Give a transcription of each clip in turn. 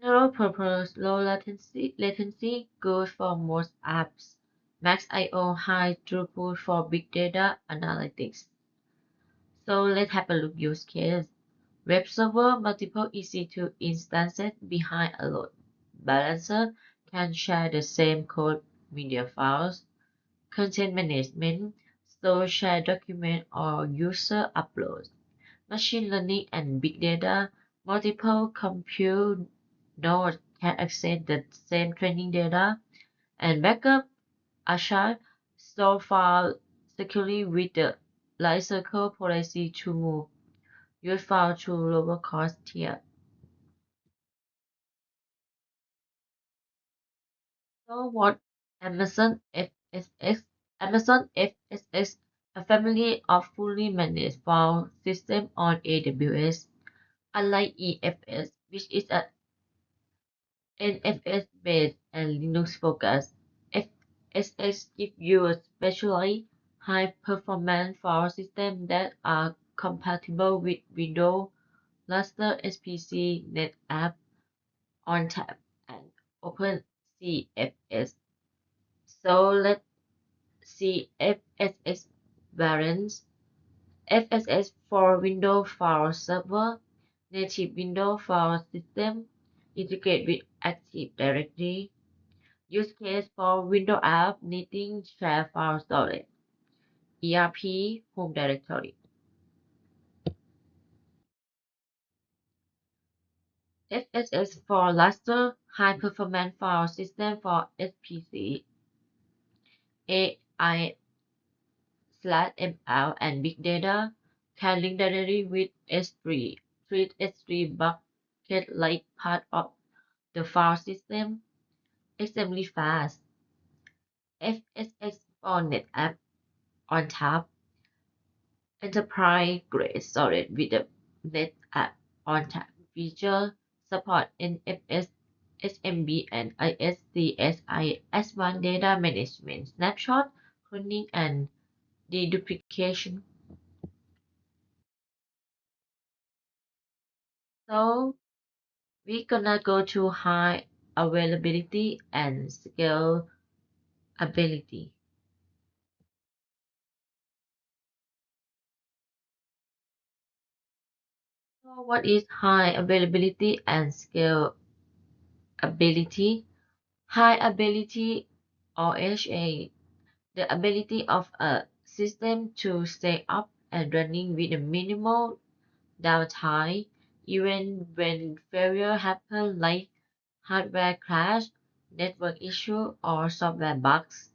General purpose low latency good for most apps. Max I/O high throughput for big data analytics. So let's have a look use case. Web server multiple EC2 instances behind a load balancer can share the same code, media files, content management, store share document or user uploads. Machine learning and big data, multiple compute nodes can access the same training data and backup archive store file securely with the lifecycle policy to move your file to lower cost tier. So what Amazon FSx? Amazon FSx, a family of fully managed file system on AWS, unlike EFS, which is a NFS-based and Linux-focused. FSx gives you a specially high-performance file system that are compatible with Windows, Raster SPC, NetApp, ONTAP, and OpenCFS. So let's see FSx variants. FSx for Windows File Server, native Windows File System, integrate with Active Directory. Use case for Windows app needing shared file storage. ERP Home Directory. FSx for Raster High Performance File System for SPC, AI/ML and Big Data can link directly with S3. Treat S3 bucket like part of the file system. Extremely fast. FSx for NetApp on top. Enterprise grade storage with the NetApp on top feature support NFS, SMB, and ISCSI advanced data management, snapshot, cloning, and deduplication. So we're gonna go to high availability and scalability. So what is high availability and scalability? High ability or HA, the ability of a system to stay up and running with a minimal downtime even when failure happen like hardware crash, network issue, or software bugs.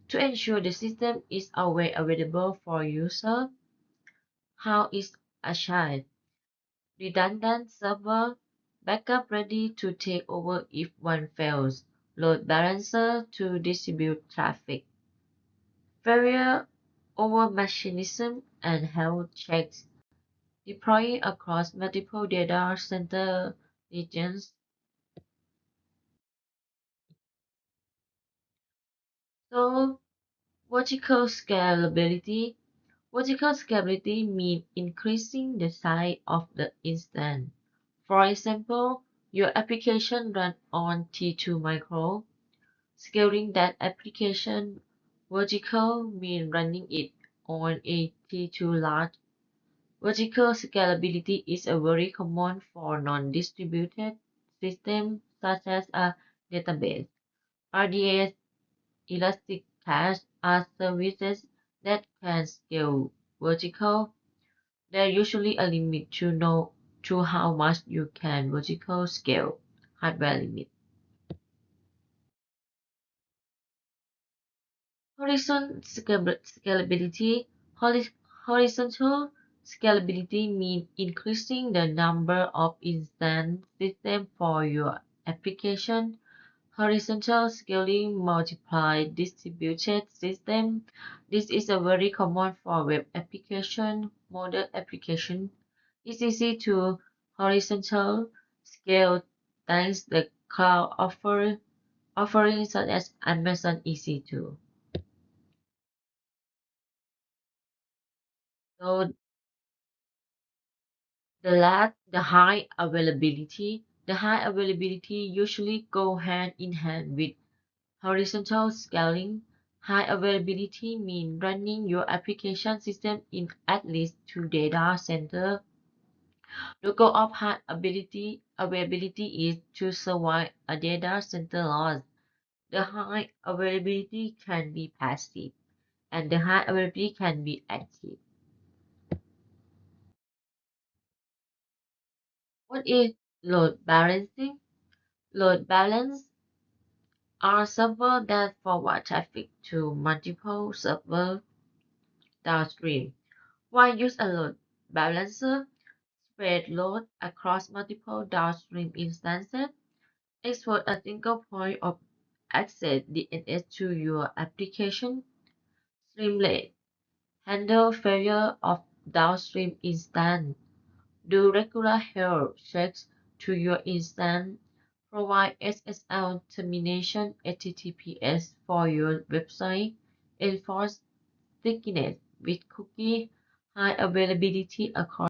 To ensure the system is always available for user, how is achieved? Redundant server, backup ready to take over if one fails, load balancer to distribute traffic, failure over mechanism and health checks, deploying across multiple data center regions. So vertical scalability. Vertical scalability means increasing the size of the instance. For example, your application runs on T2 micro. Scaling that application vertical means running it on a T2 large. Vertical scalability is a very common for non-distributed systems such as a database. RDS, Elastic Cache are services that can scale vertical. There usually a limit to how much you can vertical scale, hardware limit. Scalability. Horizontal scalability means increasing the number of instance systems for your application. Horizontal scaling multiply distributed system. This is a very common for web application, modern application. It's easy to horizontal scale thanks the cloud offerings such as Amazon EC2. So the high availability. The high availability usually go hand in hand with horizontal scaling. High availability means running your application system in at least two data centers. The goal of high availability is to survive a data center loss. The high availability can be passive, and the high availability can be active. What is load balancing? Load balance are servers that forward traffic to multiple servers downstream. Why use a load balancer? Spread load across multiple downstream instances. Export a single point of access DNS to your application. Streamlet. Handle failure of downstream instance. Do regular health checks to your instance. Provide SSL termination HTTPS for your website. Enforce stickiness with cookie high availability across